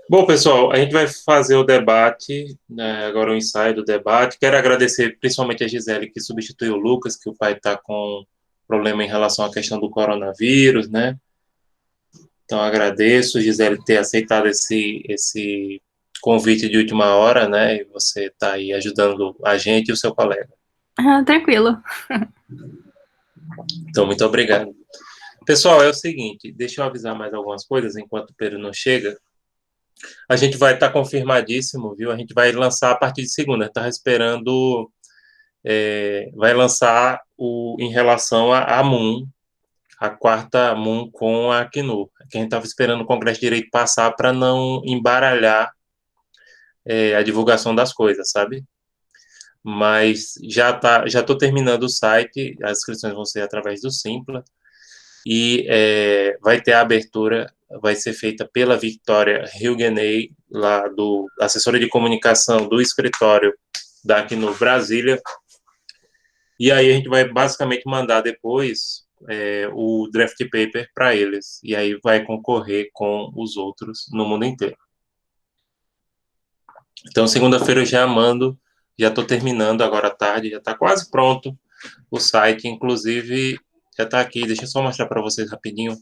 Bom, pessoal, a gente vai fazer o debate, né, agora o ensaio do debate. Quero agradecer principalmente a Gisele, que substituiu o Lucas, que o pai está com problema em relação à questão do coronavírus, né? Então, agradeço, Gisele, ter aceitado esse convite de última hora, né? E você está aí ajudando a gente e o seu colega. Ah, tranquilo. Então, muito obrigado. Pessoal, é o seguinte, deixa eu avisar mais algumas coisas enquanto o Pedro não chega. A gente vai estar confirmadíssimo, viu? A gente vai lançar a partir de segunda. Está esperando, vai lançar em relação a Moon, a quarta Moon com a Acnu, que a gente estava esperando o Congresso de Direito passar para não embaralhar a divulgação das coisas, sabe? Mas já estou terminando o site, as inscrições vão ser através do Simpla e vai ter a abertura, vai ser feita pela Victoria Hilgeney, lá do assessora de comunicação do escritório da Acnu Brasília. E aí a gente vai basicamente mandar depois o draft paper para eles. E aí vai concorrer com os outros no mundo inteiro. Então, segunda-feira eu já mando, já estou terminando agora à tarde, já está quase pronto o site. Inclusive, já está aqui. Deixa eu só mostrar para vocês rapidinho.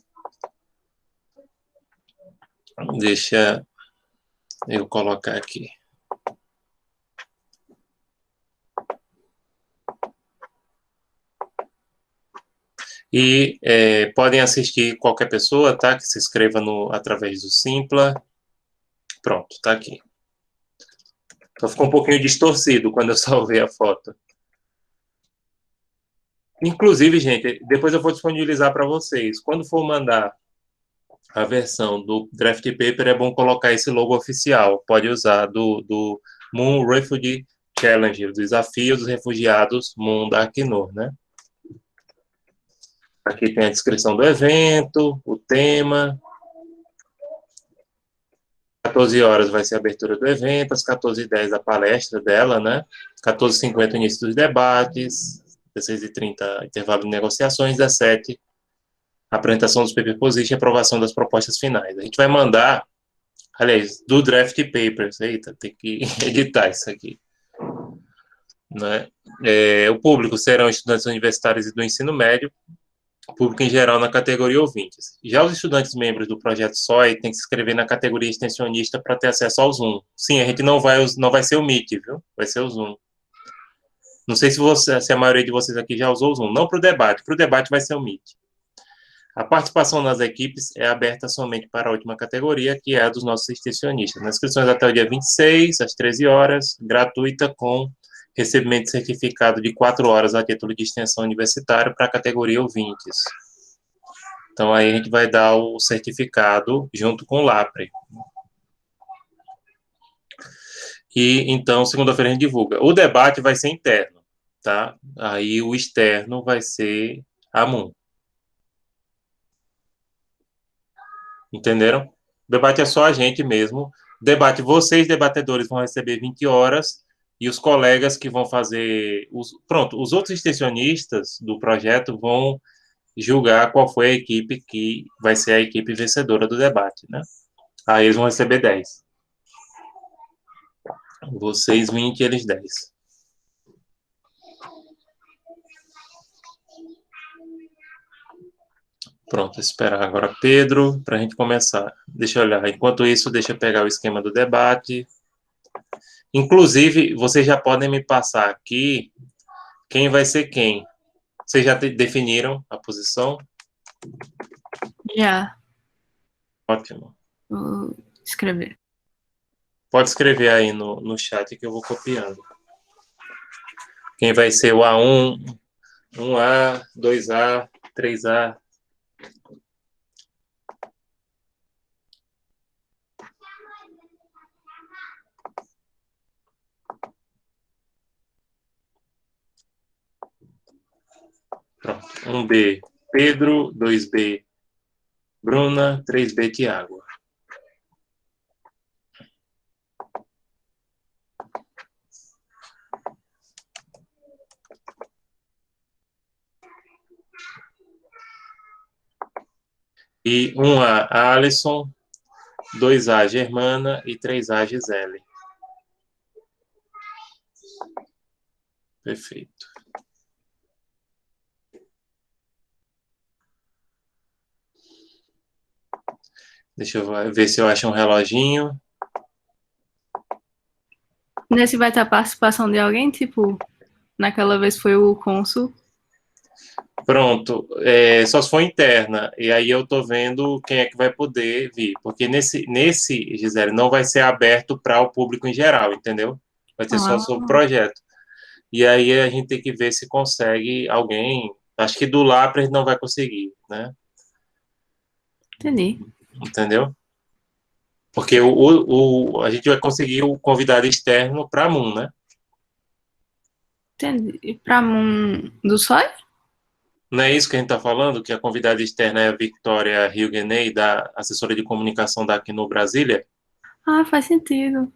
Deixa eu colocar aqui. E podem assistir qualquer pessoa, tá? Que se inscreva através do Simpla. Pronto, tá aqui. Só ficou um pouquinho distorcido quando eu salvei a foto. Inclusive, gente, depois eu vou disponibilizar para vocês. Quando for mandar a versão do draft paper, é bom colocar esse logo oficial. Pode usar do Moon Refugee Challenge, o desafio dos refugiados Moon da Acnur, né? Aqui tem a descrição do evento, o tema. 14 horas vai ser a abertura do evento, às 14h10 a palestra dela, né? 14h50 o início dos debates, 16h30 intervalo de negociações, 17 apresentação dos paper position e aprovação das propostas finais. A gente vai mandar, aliás, do draft papers, eita, tem que editar isso aqui, né? O público serão estudantes universitários e do ensino médio, público em geral na categoria ouvintes. Já os estudantes membros do projeto SOI têm que se inscrever na categoria extensionista para ter acesso ao Zoom. Sim, a gente não vai ser o Meet, viu? Vai ser o Zoom. Não sei se a maioria de vocês aqui já usou o Zoom. Não para o debate vai ser o Meet. A participação nas equipes é aberta somente para a última categoria, que é a dos nossos extensionistas. Nas inscrições até o dia 26, às 13 horas, gratuita, com recebimento de certificado de 4 horas a título de extensão universitária para a categoria ouvintes. Então, aí a gente vai dar o certificado junto com o LAPRE. E, então, segunda-feira a gente divulga. O debate vai ser interno, tá? Aí o externo vai ser a MUN. Entenderam? O debate é só a gente mesmo. Debate, vocês, debatedores, vão receber 20 horas e os colegas que vão fazer... Pronto, os outros extensionistas do projeto vão julgar qual foi a equipe que vai ser a equipe vencedora do debate, né? Aí eles vão receber 10. Vocês 20 e eles 10. Pronto, esperar agora Pedro para a gente começar. Deixa eu olhar. Enquanto isso, deixa eu pegar o esquema do debate. Inclusive, vocês já podem me passar aqui quem vai ser quem. Vocês já definiram a posição? Já. Ótimo. Vou escrever. Pode escrever aí no chat que eu vou copiando. Quem vai ser o A1, 1A, 2A, 3A. Pronto. 1B, Pedro. 2B, Bruna. 3B, Tiago. E 1A, Alisson. 2A, Germana, e 3A, Gisele. Perfeito. Deixa eu ver se eu acho um reloginho. Nesse vai ter a participação de alguém, tipo, naquela vez foi o cônsul. Pronto, só se for interna, e aí eu tô vendo quem é que vai poder vir, porque nesse Gisele, não vai ser aberto para o público em geral, entendeu? Vai ser só sobre o Ah, projeto. E aí a gente tem que ver se consegue alguém, acho que do Lapras não vai conseguir, né? entendi. Entendeu? Porque a gente vai conseguir o convidado externo para a Moon, né? Entendi. E pra do Sói? Não é isso que a gente está falando? Que a convidada externa é a Victoria Hilgeney, da assessora de comunicação da Acnur Brasília? Ah, faz sentido.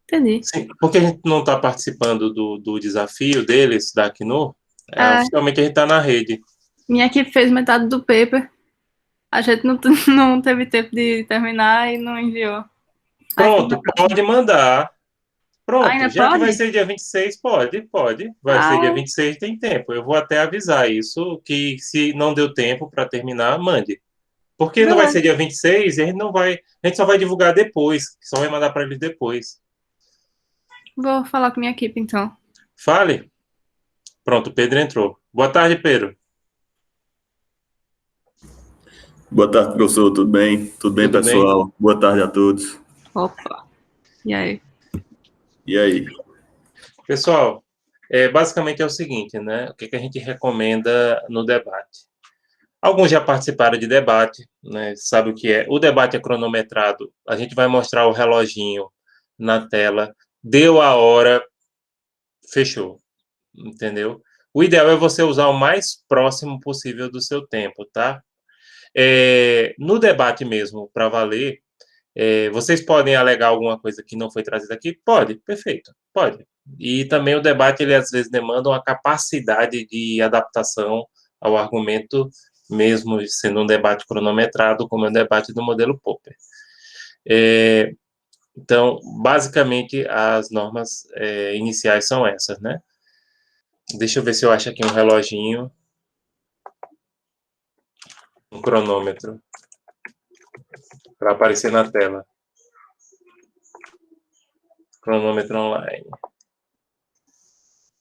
Entendi. Sim, porque a gente não está participando do desafio deles, da Acnur, É, oficialmente a gente está na rede. minha equipe fez metade do paper. A gente não, não teve tempo de terminar e não enviou. Aí fiz na Pronto, próxima. pode mandar. Pronto, Ainda já que vai pode? ser dia 26, pode. Vai ser dia Ah, 26, tem tempo. Eu vou até avisar isso, que se não deu tempo para terminar, mande. Porque não vai ser beleza. dia 26 e a gente não vai. A gente só vai divulgar depois, só vai mandar para eles depois. Vou falar com minha equipe então. Fale. Pronto, o Pedro entrou. Boa tarde, Pedro. Boa tarde, professor. Tudo bem? Tudo bem, Tudo bem? pessoal? Boa tarde a todos. Opa. E aí? E aí? Pessoal, basicamente é o seguinte, né? O que a gente recomenda no debate? Alguns já participaram de debate, né? Sabe o que é? O debate é cronometrado. A gente vai mostrar o reloginho na tela. Deu a hora, fechou. Entendeu? O ideal é você usar o mais próximo possível do seu tempo, tá? No debate mesmo, para valer, vocês podem alegar alguma coisa que não foi trazida aqui? Pode, perfeito, pode. E também o debate, ele às vezes demanda uma capacidade de adaptação ao argumento, mesmo sendo um debate cronometrado, como é o debate do modelo Popper. Então, basicamente, as normas iniciais são essas, né? Deixa eu ver se eu acho aqui um reloginho, um cronômetro, para aparecer na tela. Cronômetro online.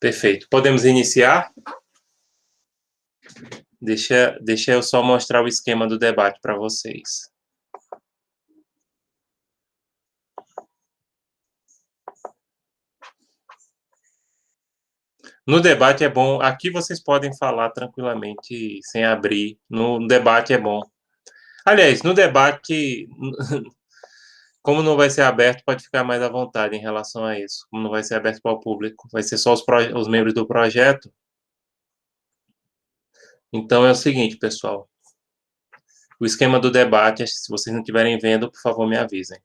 Perfeito. Podemos iniciar? Deixa eu só mostrar o esquema do debate para vocês. No debate é bom, aqui vocês podem falar tranquilamente, sem abrir. No debate é bom. Aliás, no debate, como não vai ser aberto, pode ficar mais à vontade em relação a isso. Como não vai ser aberto para o público, vai ser só os membros do projeto. Então é o seguinte, pessoal. O esquema do debate, se vocês não estiverem vendo, por favor, me avisem.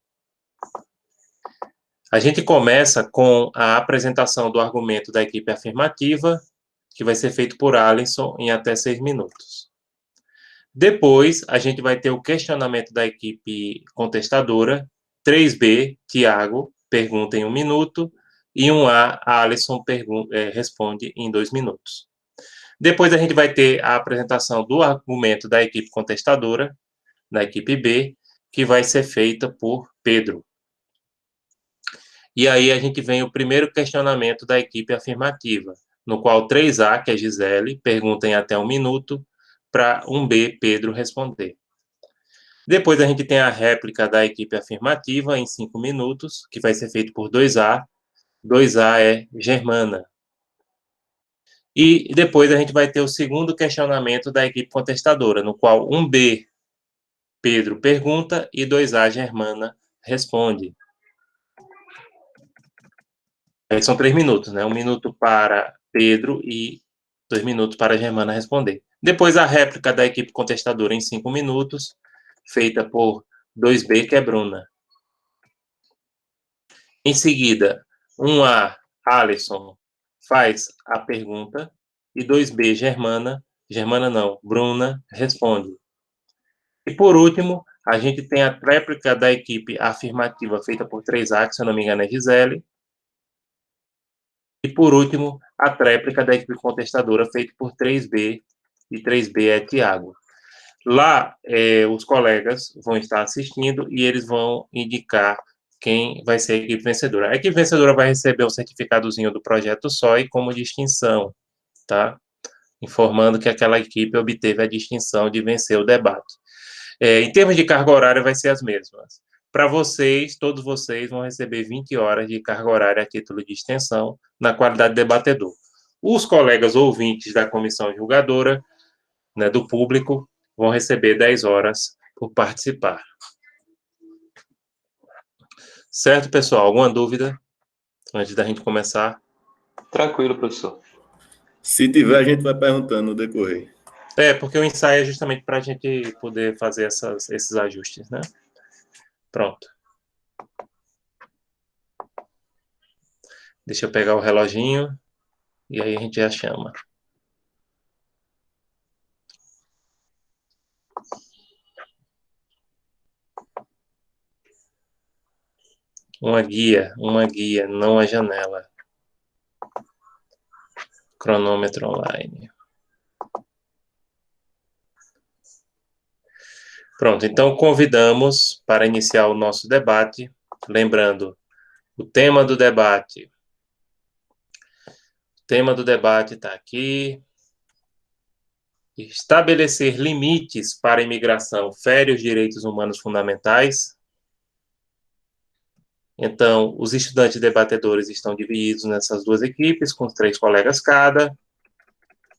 A gente começa com a apresentação do argumento da equipe afirmativa, que vai ser feito por Alisson em até 6 minutos. Depois, a gente vai ter o questionamento da equipe contestadora, 3B, Tiago, pergunta em 1 minuto, e 1A, Alisson responde em 2 minutos. Depois, a gente vai ter a apresentação do argumento da equipe contestadora, da equipe B, que vai ser feita por Pedro. E aí a gente vem o primeiro questionamento da equipe afirmativa, no qual 3A, que é Gisele, pergunta em até 1 minuto, para 1B, Pedro, responder. Depois a gente tem a réplica da equipe afirmativa em 5 minutos, que vai ser feito por 2A. 2A é Germana. E depois a gente vai ter o segundo questionamento da equipe contestadora, no qual 1B, Pedro, pergunta e 2A, Germana, responde. Aí são 3 minutos, né? 1 minuto para Pedro e 2 minutos para a Germana responder. Depois a réplica da equipe contestadora em 5 minutos, feita por 2B, que é Bruna. Em seguida, 1A, Alisson, faz a pergunta e 2B, Germana não, Bruna, responde. E por último, A gente tem a tréplica da equipe afirmativa feita por 3A, que se eu não me engano é Gisele. E, por último, a tréplica da equipe contestadora feita por 3B, e 3B é Tiago. Lá, os colegas vão estar assistindo e eles vão indicar quem vai ser a equipe vencedora. A equipe vencedora vai receber um certificadozinho do Projeto SOI como distinção, tá? Informando que aquela equipe obteve a distinção de vencer o debate. Em termos de carga horária, vai ser as mesmas. Para vocês, todos vocês vão receber 20 horas de carga horária a título de extensão na qualidade de debatedor. Os colegas ouvintes da comissão julgadora, né, do público, vão receber 10 horas por participar. Certo, pessoal? Alguma dúvida antes da gente começar? Tranquilo, professor. Se tiver, a gente vai perguntando no decorrer. Porque o ensaio é justamente para a gente poder fazer esses ajustes, né? Pronto. Deixa eu pegar o reloginho e aí a gente já chama. Uma guia, não a janela. Cronômetro online. Pronto, então convidamos para iniciar o nosso debate, lembrando, o tema do debate está aqui. Estabelecer limites para a imigração fere os direitos humanos fundamentais. Então, os estudantes debatedores estão divididos nessas duas equipes, com 3 colegas cada,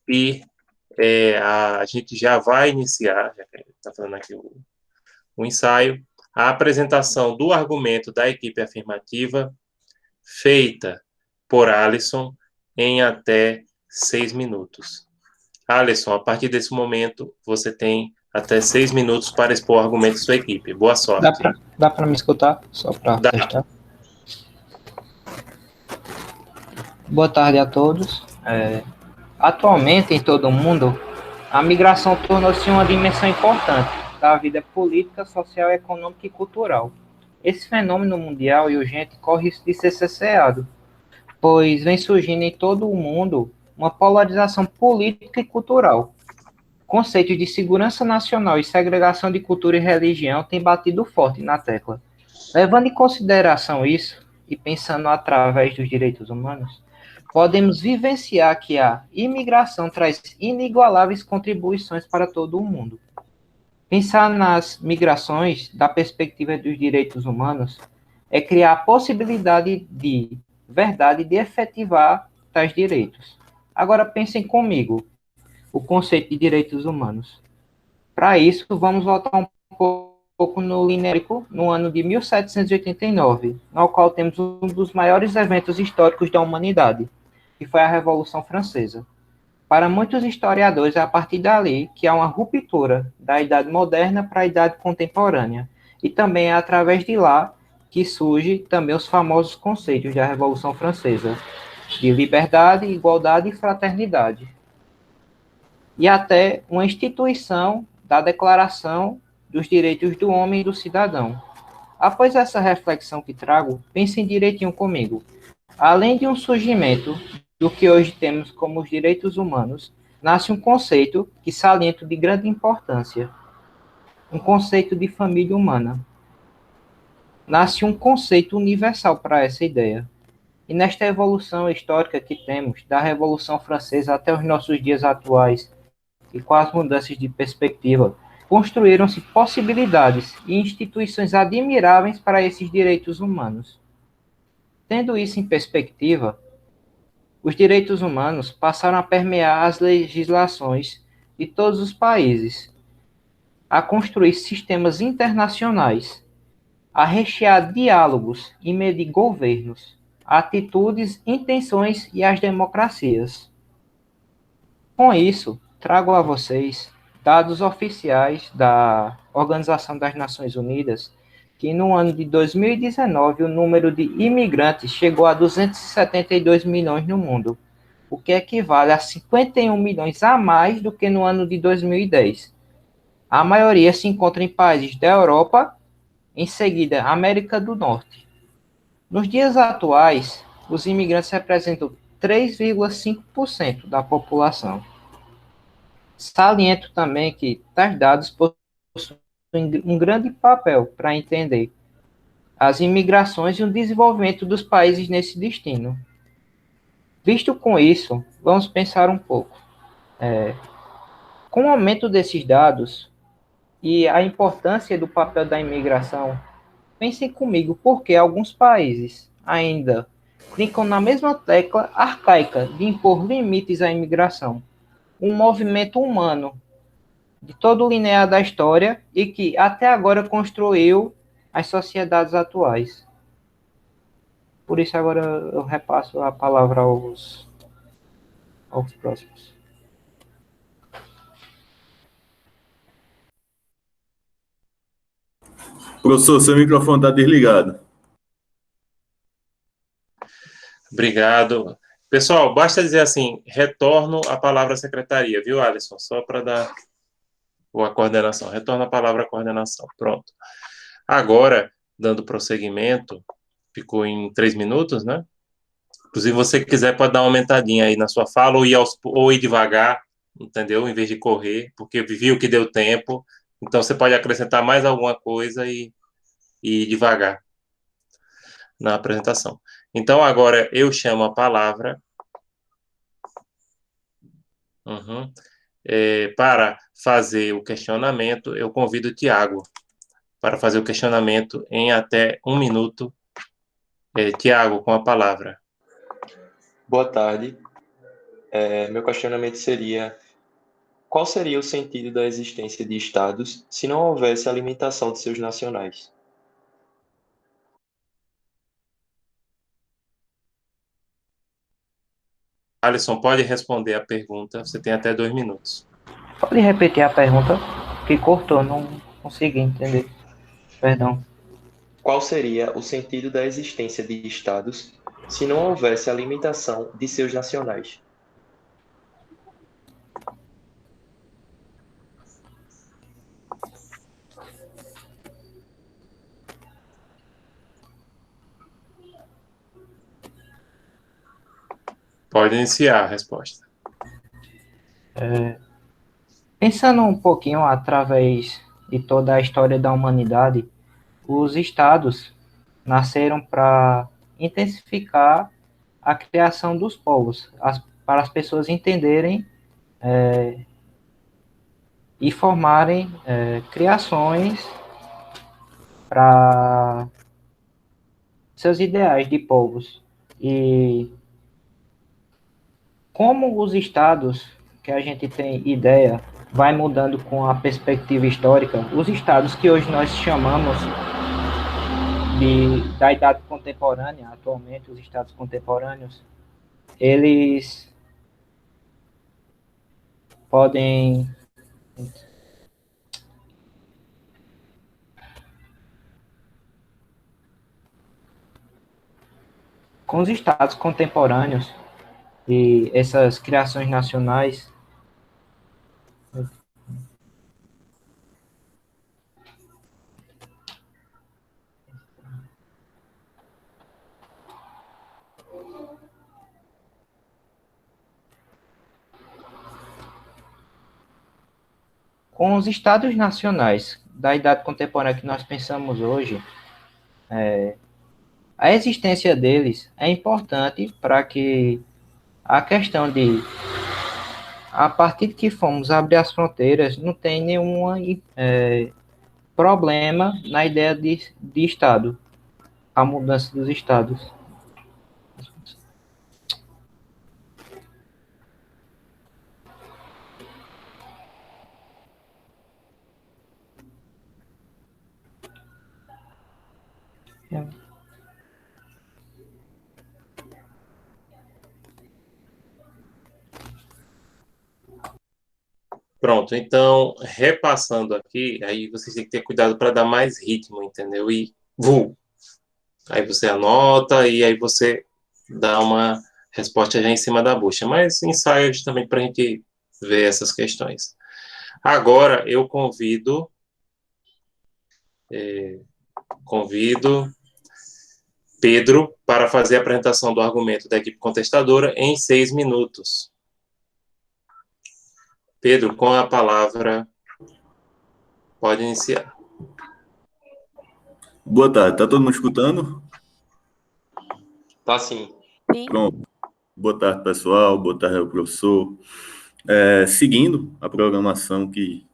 e a gente já vai iniciar, já que está falando aqui o ensaio, a apresentação do argumento da equipe afirmativa, feita por Alisson, em até 6 minutos. Alisson, a partir desse momento, você tem até 6 minutos para expor o argumento de sua equipe. Boa sorte. Dá para me escutar? Só para testar. Boa tarde a todos. Atualmente, em todo o mundo, a migração tornou-se uma dimensão importante da vida política, social, econômica e cultural. Esse fenômeno mundial e urgente corre risco de ser cesseado, pois vem surgindo em todo o mundo uma polarização política e cultural. Conceitos de segurança nacional e segregação de cultura e religião têm batido forte na tecla. Levando em consideração isso, e pensando através dos direitos humanos, podemos vivenciar que a imigração traz inigualáveis contribuições para todo o mundo. Pensar nas migrações da perspectiva dos direitos humanos é criar a possibilidade de verdade de efetivar tais direitos. Agora pensem comigo o conceito de direitos humanos. Para isso, vamos voltar um pouco no linearico, no ano de 1789, no qual temos um dos maiores eventos históricos da humanidade, que foi a Revolução Francesa. Para muitos historiadores, é a partir dali que há uma ruptura da Idade Moderna para a Idade Contemporânea, e também é através de lá que surge também os famosos conceitos da Revolução Francesa, de liberdade, igualdade e fraternidade. E até uma instituição da Declaração dos Direitos do Homem e do Cidadão. Após essa reflexão que trago, pensem direitinho comigo. Além de um surgimento do que hoje temos como os direitos humanos, nasce um conceito que saliento de grande importância, um conceito de família humana. Nasce um conceito universal para essa ideia. E nesta evolução histórica que temos, da Revolução Francesa até os nossos dias atuais, e com as mudanças de perspectiva, construíram-se possibilidades e instituições admiráveis para esses direitos humanos. Tendo isso em perspectiva, os direitos humanos passaram a permear as legislações de todos os países, a construir sistemas internacionais, a rechear diálogos e medir governos, atitudes, intenções e as democracias. Com isso, trago a vocês dados oficiais da Organização das Nações Unidas, que no ano de 2019 o número de imigrantes chegou a 272 milhões no mundo, o que equivale a 51 milhões a mais do que no ano de 2010. A maioria se encontra em países da Europa, em seguida América do Norte. Nos dias atuais, os imigrantes representam 3,5% da população. Saliento também que tais dados possuem um grande papel para entender as imigrações e o desenvolvimento dos países nesse destino. Visto com isso, vamos pensar um pouco. Com o aumento desses dados e a importância do papel da imigração, pensem comigo porque alguns países ainda clicam na mesma tecla arcaica de impor limites à imigração, um movimento humano de todo o linear da história e que até agora construiu as sociedades atuais. Por isso agora eu repasso a palavra aos próximos. Professor, seu microfone está desligado. Obrigado. Pessoal, basta dizer assim, retorno a palavra à secretaria, viu, Alisson? Só para dar a coordenação. Retorno a palavra à coordenação. Pronto. Agora, dando prosseguimento, ficou em 3 minutos, né? Inclusive, você quiser, pode dar uma aumentadinha aí na sua fala ou ir devagar, entendeu? Em vez de correr, porque viu que deu tempo. Então, você pode acrescentar mais alguma coisa e ir devagar na apresentação. Então, agora eu chamo a palavra para fazer o questionamento. Eu convido o Tiago para fazer o questionamento em até 1 minuto. Tiago, com a palavra. Boa tarde. Meu questionamento seria: qual seria o sentido da existência de estados se não houvesse a limitação de seus nacionais? Alisson, pode responder a pergunta. Você tem até 2 minutos. Pode repetir a pergunta? Que cortou, não consegui entender. Perdão. Qual seria o sentido da existência de estados se não houvesse a limitação de seus nacionais? Pode iniciar a resposta. Pensando um pouquinho através de toda a história da humanidade, os estados nasceram para intensificar a criação dos povos, para as pessoas entenderem e formarem criações para seus ideais de povos. E como os estados, que a gente tem ideia, vai mudando com a perspectiva histórica, os estados que hoje nós chamamos da idade contemporânea, atualmente os estados contemporâneos, eles podem com os estados contemporâneos e essas criações nacionais, com os estados nacionais da idade contemporânea que nós pensamos hoje, a existência deles é importante para que a questão de, a partir de que fomos abrir as fronteiras, não tem nenhum problema na ideia de Estado, a mudança dos estados. Pronto, então, repassando aqui, aí vocês têm que ter cuidado para dar mais ritmo, entendeu? E aí você anota e aí você dá uma resposta já em cima da bucha. Mas ensaio justamente para a gente ver essas questões. Agora eu convido Pedro para fazer a apresentação do argumento da equipe contestadora em 6 minutos. Pedro, com a palavra, pode iniciar. Boa tarde, tá todo mundo escutando? Tá sim. Pronto. Boa tarde, pessoal. Boa tarde ao professor. Seguindo a programação que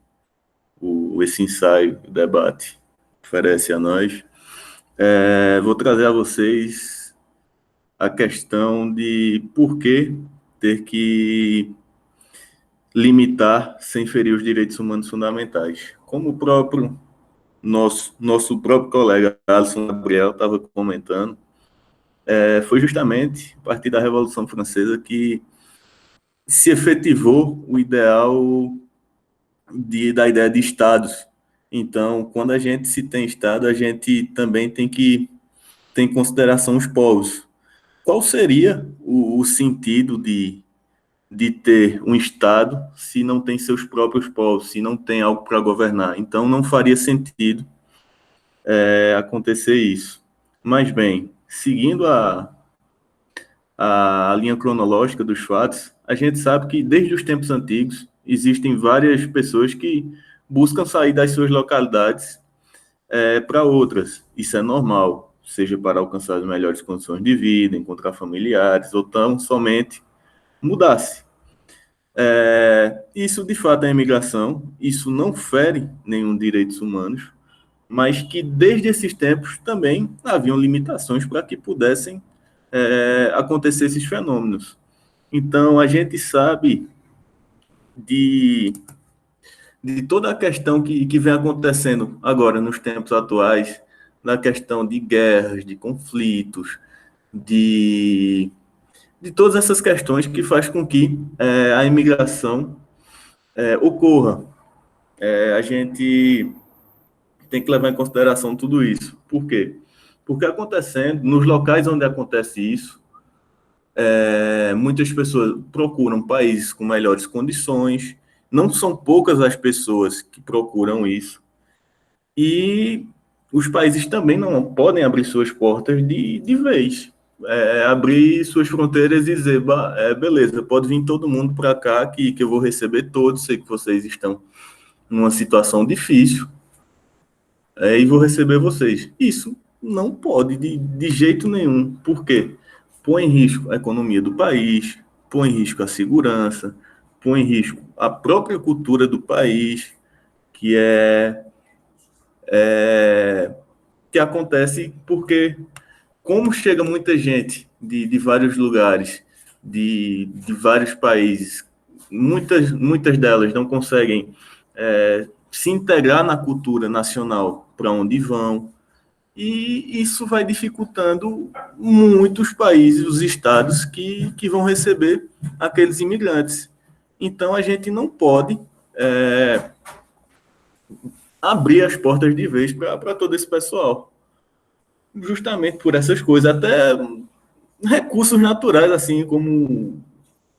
esse ensaio, o debate, oferece a nós, vou trazer a vocês a questão de por que ter que limitar sem ferir os direitos humanos fundamentais. Como o próprio nosso próprio colega Alisson Gabriel estava comentando, foi justamente a partir da Revolução Francesa que se efetivou o ideal da ideia de estados. Então, quando a gente se tem estado, a gente também tem que ter em consideração os povos. Qual seria o sentido de ter um estado se não tem seus próprios povos, se não tem algo para governar? Então, não faria sentido acontecer isso. Mas, bem, seguindo a linha cronológica dos fatos, a gente sabe que desde os tempos antigos existem várias pessoas que buscam sair das suas localidades para outras. Isso é normal, seja para alcançar as melhores condições de vida, encontrar familiares, ou tão somente mudar-se. Isso, de fato, é imigração, isso não fere nenhum direitos humanos, mas que desde esses tempos também haviam limitações para que pudessem acontecer esses fenômenos. Então, a gente sabe de toda a questão que vem acontecendo agora, nos tempos atuais, na questão de guerras, de conflitos, de todas essas questões que faz com que a imigração ocorra. A gente tem que levar em consideração tudo isso. Por quê? Porque acontecendo, nos locais onde acontece isso, muitas pessoas procuram países com melhores condições, não são poucas as pessoas que procuram isso, e os países também não podem abrir suas portas de vez, abrir suas fronteiras e dizer, beleza, pode vir todo mundo para cá que eu vou receber todos, sei que vocês estão numa situação difícil, e vou receber vocês. Isso não pode de jeito nenhum. Por quê? Põe em risco a economia do país, põe em risco a segurança, põe em risco a própria cultura do país, que que acontece porque, como chega muita gente de vários lugares, de vários países, muitas delas não conseguem se integrar na cultura nacional para onde vão, e isso vai dificultando muitos países, os estados que vão receber aqueles imigrantes. Então, a gente não pode abrir as portas de vez para todo esse pessoal. Justamente por essas coisas, até recursos naturais, assim como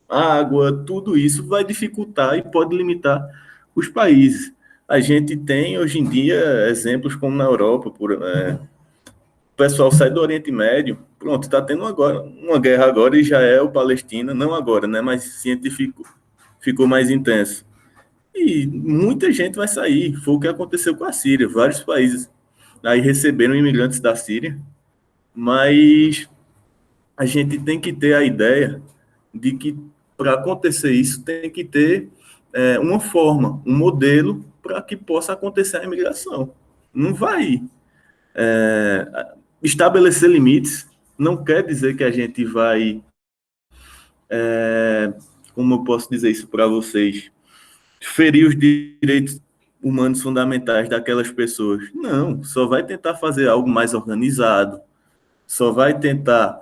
água, tudo isso vai dificultar e pode limitar os países. A gente tem, hoje em dia, exemplos como na Europa, o pessoal sai do Oriente Médio, pronto, está tendo agora uma guerra agora e já é o Palestina, não agora, né, mas científico ficou mais intenso. E muita gente vai sair, foi o que aconteceu com a Síria, vários países aí receberam imigrantes da Síria, mas a gente tem que ter a ideia de que para acontecer isso tem que ter uma forma, um modelo para que possa acontecer a imigração. Não vai estabelecer limites, não quer dizer que a gente vai, como eu posso dizer isso para vocês, ferir os direitos humanos fundamentais daquelas pessoas. Não, só vai tentar fazer algo mais organizado, só vai tentar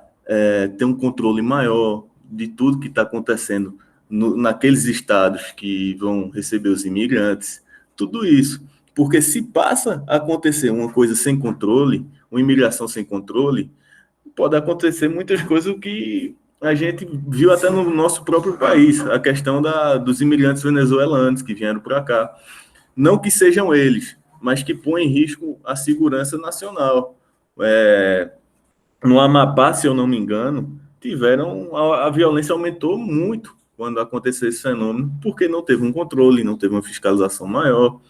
ter um controle maior de tudo que está acontecendo naqueles estados que vão receber os imigrantes, tudo isso. Porque se passa a acontecer uma coisa sem controle, uma imigração sem controle, pode acontecer muitas coisas que a gente viu até no nosso próprio país a questão dos imigrantes venezuelanos que vieram para cá. Não que sejam eles, mas que põem em risco a segurança nacional. No Amapá, se eu não me engano, a violência aumentou muito quando aconteceu esse fenômeno, porque não teve um controle, não teve uma fiscalização maior.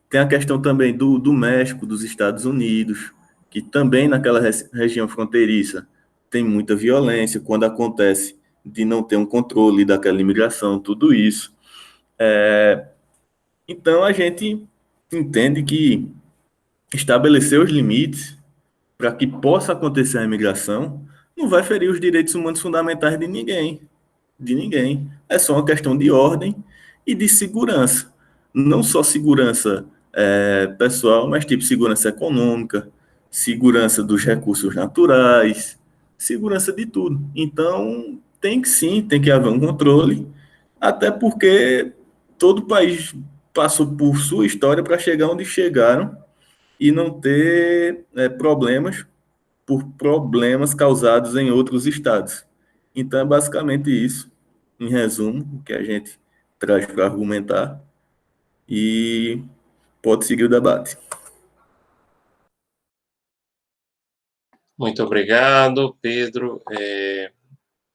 Tem a questão também do México, dos Estados Unidos, que também naquela região fronteiriça tem muita violência quando acontece de não ter um controle daquela imigração, tudo isso. Então, a gente entende que estabelecer os limites para que possa acontecer a imigração não vai ferir os direitos humanos fundamentais de ninguém. De ninguém. É só uma questão de ordem e de segurança. Não só segurança pessoal, mas tipo segurança econômica, segurança dos recursos naturais, segurança de tudo. Então, tem que haver um controle, até porque todo país passou por sua história para chegar onde chegaram e não ter problemas por problemas causados em outros estados. Então, é basicamente isso, em resumo, o que a gente traz para argumentar e pode seguir o debate. Muito obrigado, Pedro.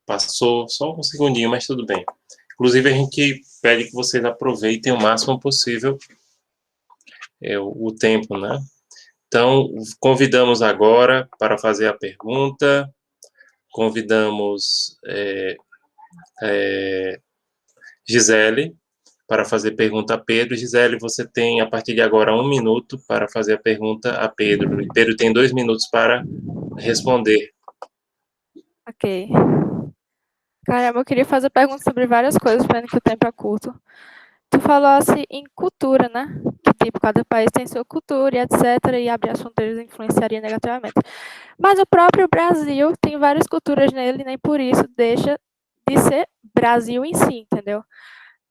Passou só um segundinho, mas tudo bem. Inclusive, a gente pede que vocês aproveitem o máximo possível o tempo, né? Então, convidamos agora para fazer a pergunta, convidamos Gisele para fazer pergunta a Pedro. Gisele, você tem, a partir de agora, 1 minuto para fazer a pergunta a Pedro. E Pedro tem 2 minutos para responder. Ok. Caramba, eu queria fazer perguntas sobre várias coisas, vendo que o tempo é curto. Tu falasse em cultura, né? Que, tipo, cada país tem sua cultura e etc. E abrir as fronteiras influenciaria negativamente. Mas o próprio Brasil tem várias culturas nele, e nem por isso deixa de ser Brasil em si, entendeu?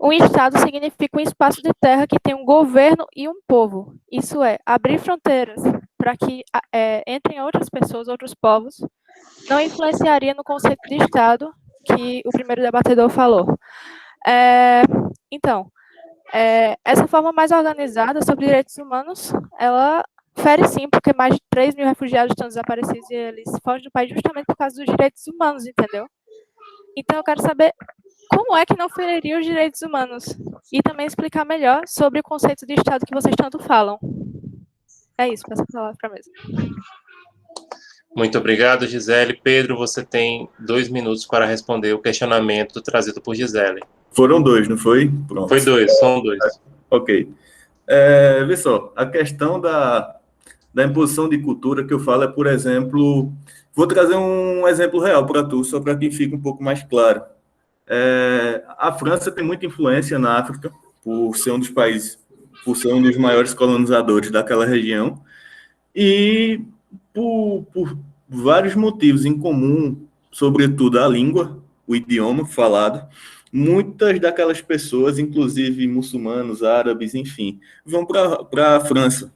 Um Estado significa um espaço de terra que tem um governo e um povo. Isso é, abrir fronteiras para que entrem outras pessoas, outros povos, não influenciaria no conceito de Estado que o primeiro debatedor falou. Então, essa forma mais organizada sobre direitos humanos, ela fere sim, porque mais de 3 mil refugiados estão desaparecidos e eles fogem do país justamente por causa dos direitos humanos, entendeu? Então, eu quero saber como é que não feriria os direitos humanos e também explicar melhor sobre o conceito de Estado que vocês tanto falam. É isso, passo a palavra para a mesa. Muito obrigado, Gisele. Pedro, você tem 2 minutos para responder o questionamento trazido por Gisele. Foram 2, não foi? Pronto. Foi 2, são 2. Ok. Vê só, a questão da imposição de cultura que eu falo é, por exemplo, vou trazer um exemplo real para tu, só para que fique um pouco mais claro. A França tem muita influência na África, por ser um dos países, por ser um dos maiores colonizadores daquela região, e por vários motivos em comum, sobretudo a língua, o idioma falado, muitas daquelas pessoas, inclusive muçulmanos, árabes, enfim, vão para a França.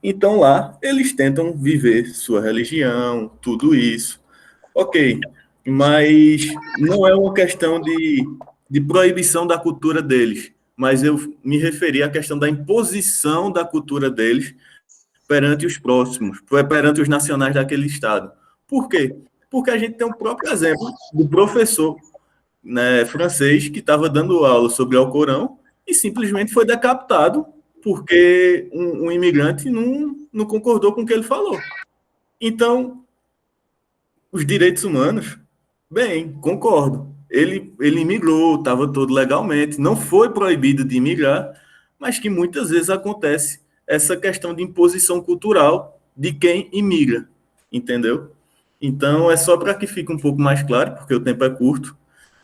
Então lá eles tentam viver sua religião, tudo isso. Ok, mas não é uma questão de proibição da cultura deles, mas eu me referi à questão da imposição da cultura deles perante os próximos, perante os nacionais daquele estado. Por quê? Porque a gente tem um próprio exemplo do professor, né, francês que estava dando aula sobre o Alcorão e simplesmente foi decapitado porque um imigrante não concordou com o que ele falou. Então, os direitos humanos, bem, concordo. Ele imigrou, estava todo legalmente, não foi proibido de imigrar, mas que muitas vezes acontece essa questão de imposição cultural de quem imigra, entendeu? Então, é só para que fique um pouco mais claro, porque o tempo é curto.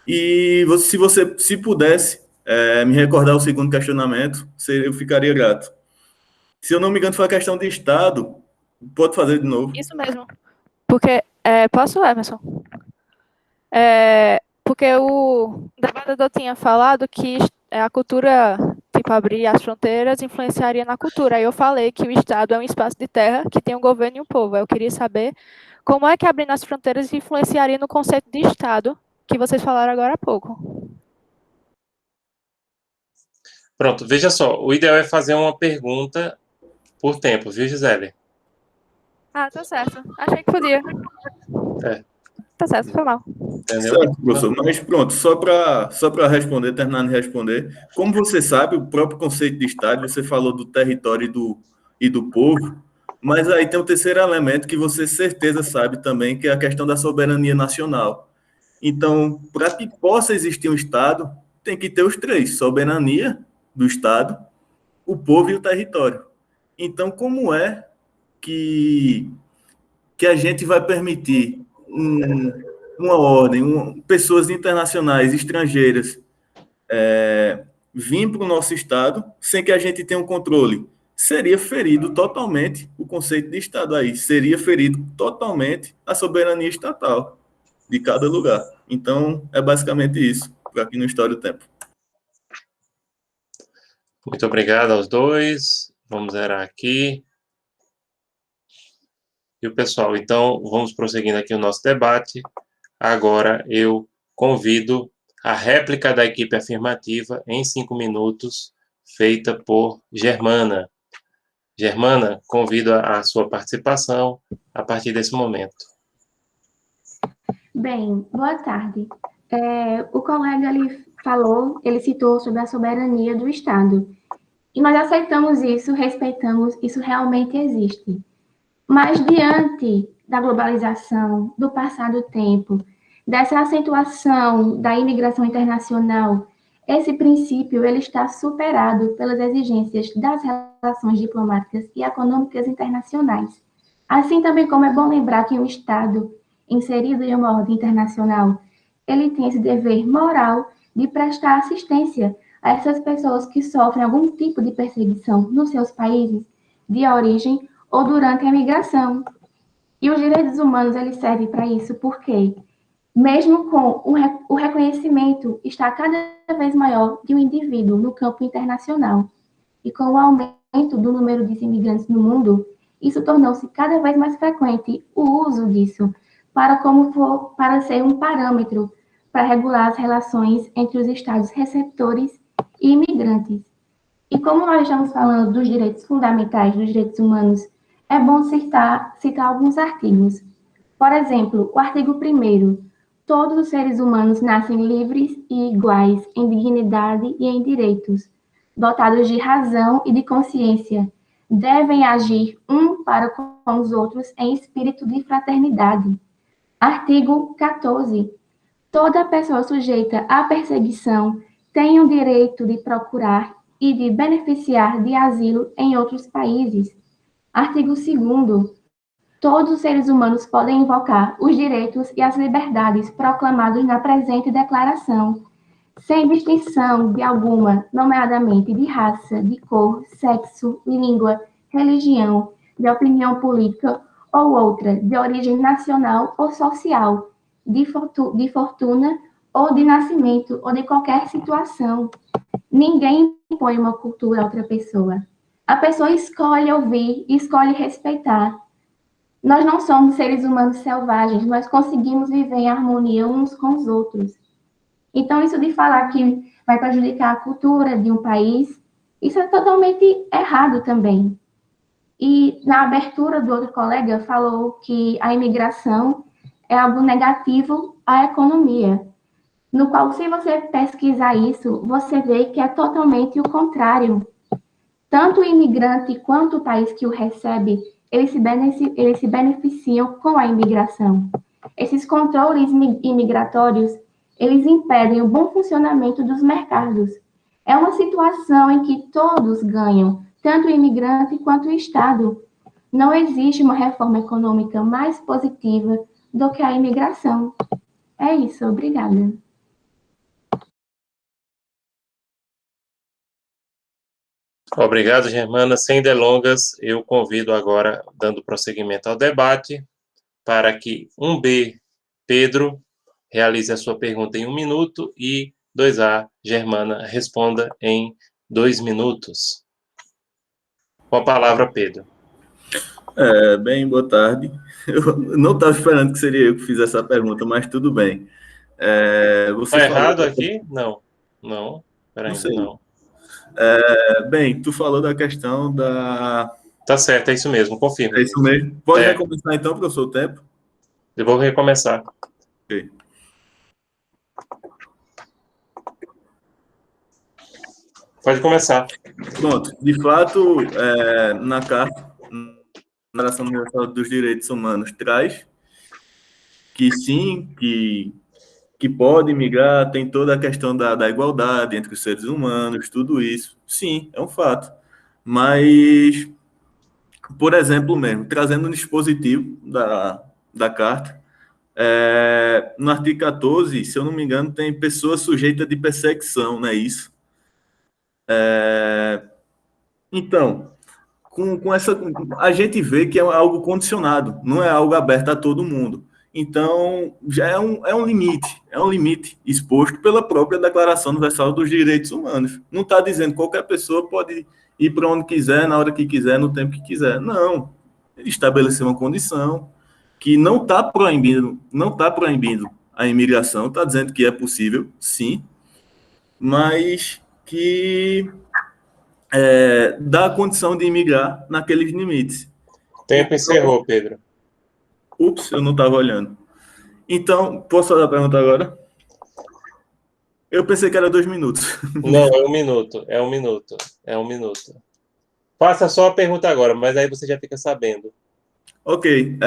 E se você pudesse me recordar o segundo questionamento, eu ficaria grato. Se eu não me engano, foi a questão de Estado. Pode fazer de novo. Isso mesmo. Porque, posso, Emerson? Porque o debatedor tinha falado que a cultura, tipo, abrir as fronteiras influenciaria na cultura. Aí eu falei que o Estado é um espaço de terra que tem um governo e um povo. Eu queria saber como é que abrindo as fronteiras influenciaria no conceito de Estado, que vocês falaram agora há pouco? Pronto, veja só, o ideal é fazer uma pergunta por tempo, viu, Gisele? Ah, tá certo. Achei que podia. É. Tá certo, foi mal. Entendeu? Certo, professor. Mas pronto, só para responder, terminar de responder. Como você sabe, o próprio conceito de Estado, você falou do território e do povo, mas aí tem o terceiro elemento que você certeza sabe também, que é a questão da soberania nacional. Então, para que possa existir um Estado, tem que ter os três: soberania do Estado, o povo e o território. Então, como é que a gente vai permitir uma ordem, pessoas internacionais, estrangeiras, vir para o nosso Estado sem que a gente tenha um controle? Seria ferido totalmente o conceito de Estado aí, seria ferido totalmente a soberania estatal de cada lugar. Então, é basicamente isso, para aqui no História do Tempo. Muito obrigado aos dois. Vamos zerar aqui. E o pessoal, então, vamos prosseguindo aqui o nosso debate. Agora eu convido a réplica da equipe afirmativa em 5 minutos, feita por Germana. Germana, convido a sua participação a partir desse momento. Bem, boa tarde. O colega ele citou sobre a soberania do Estado. E nós aceitamos isso, respeitamos, isso realmente existe. Mas diante da globalização, do passar do tempo, dessa acentuação da imigração internacional, esse princípio ele está superado pelas exigências das relações diplomáticas e econômicas internacionais. Assim também como é bom lembrar que um Estado inserido em uma ordem internacional, ele tem esse dever moral de prestar assistência a essas pessoas que sofrem algum tipo de perseguição nos seus países de origem ou durante a migração. E os direitos humanos, eles servem para isso, porque mesmo com o reconhecimento está cada vez maior de um indivíduo no campo internacional, e com o aumento do número de imigrantes no mundo, isso tornou-se cada vez mais frequente o uso disso para ser um parâmetro para regular as relações entre os estados receptores e imigrantes. E como nós estamos falando dos direitos fundamentais, dos direitos humanos, é bom citar alguns artigos. Por exemplo, o artigo 1º, todos os seres humanos nascem livres e iguais em dignidade e em direitos, dotados de razão e de consciência, devem agir um para com os outros em espírito de fraternidade. Artigo 14. Toda pessoa sujeita à perseguição tem o direito de procurar e de beneficiar de asilo em outros países. Artigo 2º. Todos os seres humanos podem invocar os direitos e as liberdades proclamados na presente declaração, sem distinção de alguma, nomeadamente de raça, de cor, sexo, língua, religião, de opinião política ou outra, de origem nacional ou social, de fortuna ou de nascimento ou de qualquer situação. Ninguém impõe uma cultura a outra pessoa. A pessoa escolhe ouvir e escolhe respeitar. Nós não somos seres humanos selvagens, nós conseguimos viver em harmonia uns com os outros. Então, isso de falar que vai prejudicar a cultura de um país, isso é totalmente errado também. E na abertura do outro colega falou que a imigração é algo negativo à economia, no qual, se você pesquisar isso, você vê que é totalmente o contrário. Tanto o imigrante quanto o país que o recebe, eles se beneficiam com a imigração. Esses controles imigratórios, eles impedem o bom funcionamento dos mercados. É uma situação em que todos ganham, tanto o imigrante quanto o Estado. Não existe uma reforma econômica mais positiva do que a imigração. É isso, obrigada. Obrigado, Germana. Sem delongas, eu convido agora, dando prosseguimento ao debate, para que 1B, Pedro, realize a sua pergunta em 1 minuto e 2A, Germana, responda em 2 minutos. Com a palavra, Pedro. Bem, boa tarde. Eu não estava esperando que seria eu que fizesse essa pergunta, mas tudo bem. Você Tá falou... errado aqui? Não. Não. Não Peraí, sei. não. Bem, tu falou da questão da... Tá certo, é isso mesmo, confirmo. É isso mesmo. Pode É, recomeçar então, professor, o tempo? eu vou recomeçar. Ok. Pode começar. Pronto. De fato, na Carta, na Declaração Universal dos Direitos Humanos, traz que sim, que pode migrar, tem toda a questão da igualdade entre os seres humanos, tudo isso. Sim, é um fato. Mas, por exemplo mesmo, trazendo um dispositivo da Carta, no artigo 14, se eu não me engano, tem pessoa sujeita de perseguição, não é isso? Então, com essa, a gente vê que é algo condicionado, não é algo aberto a todo mundo. Então, já é um limite exposto pela própria Declaração Universal dos Direitos Humanos. Não está dizendo que qualquer pessoa pode ir para onde quiser, na hora que quiser, no tempo que quiser. Não. Estabelecer uma condição que não está proibindo a imigração, está dizendo que é possível, sim, mas que dá a condição de imigrar naqueles limites. Tempo encerrou, Pedro. Ups, eu não estava olhando. Então, posso fazer a pergunta agora? Eu pensei que era 2 minutos. Não, é 1 minuto. É 1 minuto. É 1 minuto. Faça só a pergunta agora, mas aí você já fica sabendo. Ok.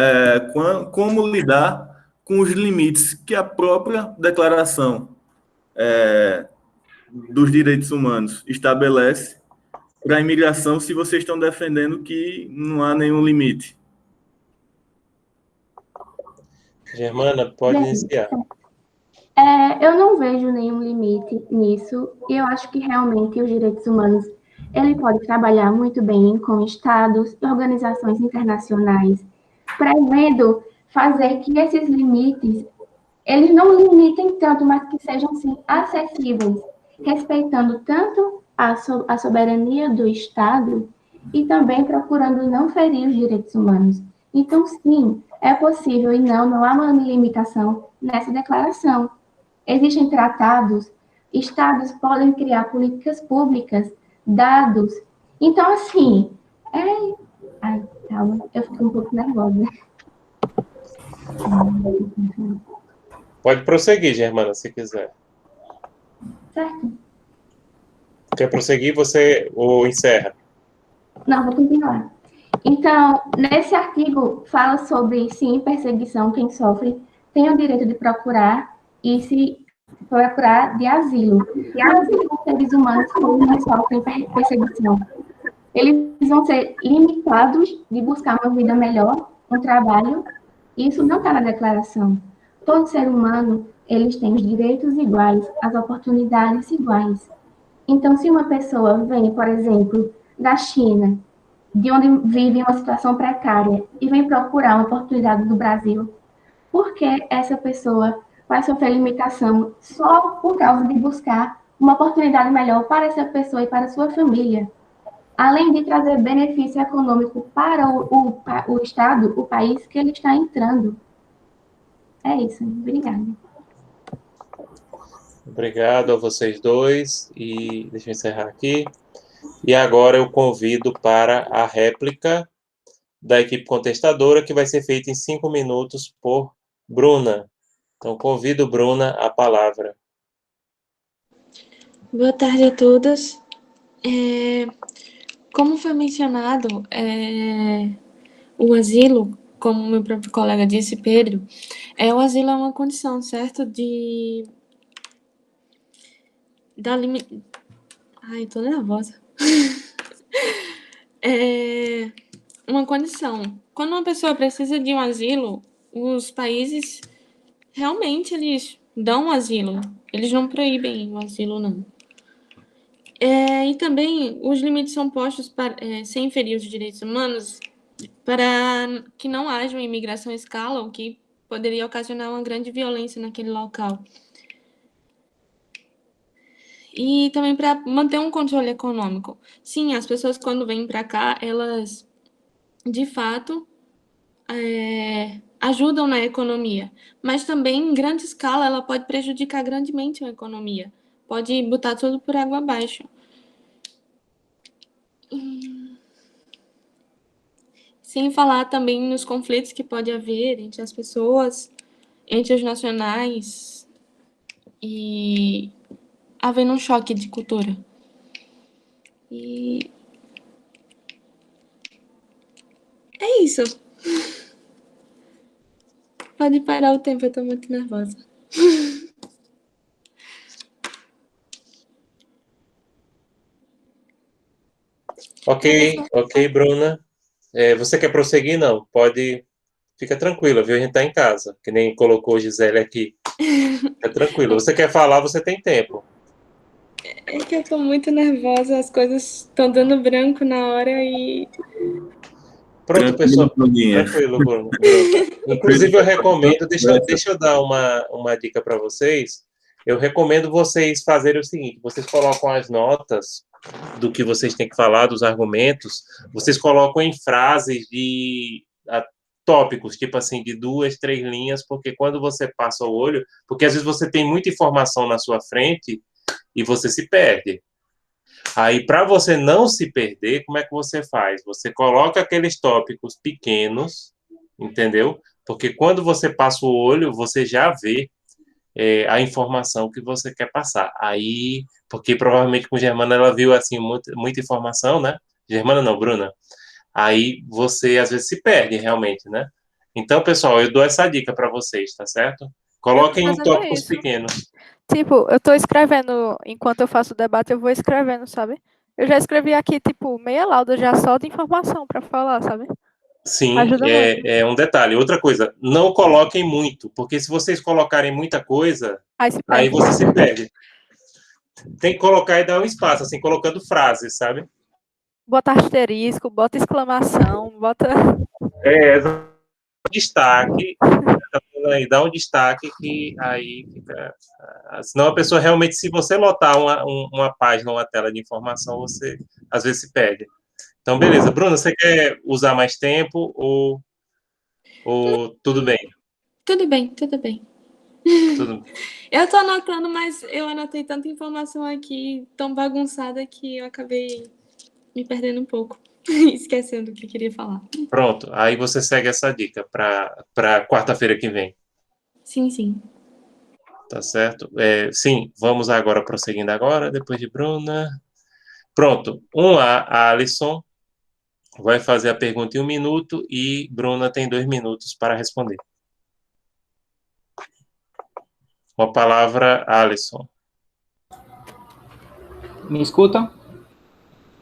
Como lidar com os limites que a própria Declaração dos Direitos Humanos estabelece para a imigração, se vocês estão defendendo que não há nenhum limite? Germana, pode Bem, iniciar. eu não vejo nenhum limite nisso. E eu acho que realmente os direitos humanos ele pode trabalhar muito bem com estados e organizações internacionais, prevendo fazer que esses limites eles não limitem tanto, mas que sejam sim acessíveis, respeitando tanto a soberania do Estado e também procurando não ferir os direitos humanos. Então, sim, é possível e não há uma limitação nessa declaração. Existem tratados, estados podem criar políticas públicas, dados. Então, assim, Ai, calma, eu fiquei um pouco nervosa. Pode prosseguir, Germana, se quiser. Certo? Quer prosseguir, você ou encerra? Não, vou continuar. Então, nesse artigo, fala sobre, sim, perseguição, quem sofre tem o direito de procurar e se procurar de asilo. E asilo, os seres humanos que não sofrem perseguição. Eles vão ser limitados de buscar uma vida melhor, um trabalho. Isso não está na declaração. Todo ser humano, eles têm os direitos iguais, as oportunidades iguais. Então, se uma pessoa vem, por exemplo, da China, de onde vive em uma situação precária, e vem procurar uma oportunidade no Brasil, por que essa pessoa vai sofrer limitação só por causa de buscar uma oportunidade melhor para essa pessoa e para a sua família? Além de trazer benefício econômico para o Estado, o país que ele está entrando. É isso. Obrigada. Obrigado a vocês dois. E deixa eu encerrar aqui. E agora eu convido para a réplica da equipe contestadora, que vai ser feita em 5 minutos por Bruna. Então, convido Bruna a palavra. Boa tarde a todos. Como foi mencionado, o asilo, como meu próprio colega disse, Pedro, o asilo é uma condição, certo? Ai, tô nervosa. Uma condição. Quando uma pessoa precisa de um asilo, os países realmente eles dão um asilo. Eles não proíbem o asilo, não. E também os limites são postos para, sem ferir os direitos humanos, para que não haja uma imigração à escala, o que poderia ocasionar uma grande violência naquele local. E também para manter um controle econômico. Sim, as pessoas quando vêm para cá, elas de fato, ajudam na economia, mas também, em grande escala, ela pode prejudicar grandemente a economia, pode botar tudo por água abaixo. Sem falar também nos conflitos que pode haver entre as pessoas, entre os nacionais, e havendo um choque de cultura. E é isso. Pode parar o tempo, eu tô muito nervosa. Ok, Bruna. Você quer prosseguir? Não, pode. Fica tranquila, viu? A gente tá em casa, que nem colocou Gisele aqui. Fica tranquila. Você quer falar, você tem tempo. É que eu tô muito nervosa, as coisas estão dando branco na hora e... Pronto, Tranquilo, pessoal. Bruninha. Tranquilo, Bruno. Inclusive, eu recomendo, deixa eu dar uma dica para vocês. Eu recomendo vocês fazerem o seguinte: vocês colocam as notas do que vocês têm que falar, dos argumentos, vocês colocam em frases de tópicos, tipo assim, de 2, 3 linhas, porque quando você passa o olho, porque às vezes você tem muita informação na sua frente e você se perde. Aí, para você não se perder, como é que você faz? Você coloca aqueles tópicos pequenos, entendeu? Porque quando você passa o olho, você já vê a informação que você quer passar. Aí, porque provavelmente com Germana ela viu assim muita informação, né? Germana não, Bruna. Aí você às vezes se perde realmente, né? Então, pessoal, eu dou essa dica para vocês, tá certo? Eu tô Coloquem em fazendo tópicos isso. pequenos. Tipo, eu tô escrevendo, enquanto eu faço o debate, eu vou escrevendo, sabe? Eu já escrevi aqui, tipo, meia lauda já só de informação pra falar, sabe? Sim, Ajuda muito. é um detalhe. Outra coisa, não coloquem muito, porque se vocês colocarem muita coisa, Aí se aí perde. você se perde. Tem que colocar e dar um espaço, assim, colocando frases, sabe? Bota asterisco, bota exclamação, bota. Destaque, tá falando aí, dá um destaque que aí fica. Senão a pessoa realmente, se você lotar uma página, uma tela de informação, você às vezes se perde. Então, beleza. Bruno, você quer usar mais tempo ou tudo bem? Tudo bem, tudo bem. Tudo... Eu tô anotando, mas eu anotei tanta informação aqui, tão bagunçada, que eu acabei me perdendo um pouco. Esquecendo o que eu queria falar. Pronto, aí você segue essa dica para quarta-feira que vem. Sim, sim. Tá certo? Sim, vamos agora, prosseguindo agora, depois de Bruna. Pronto, a Alisson vai fazer a pergunta em 1 minuto e Bruna tem 2 minutos para responder. Com a palavra, Alisson. Me escutam?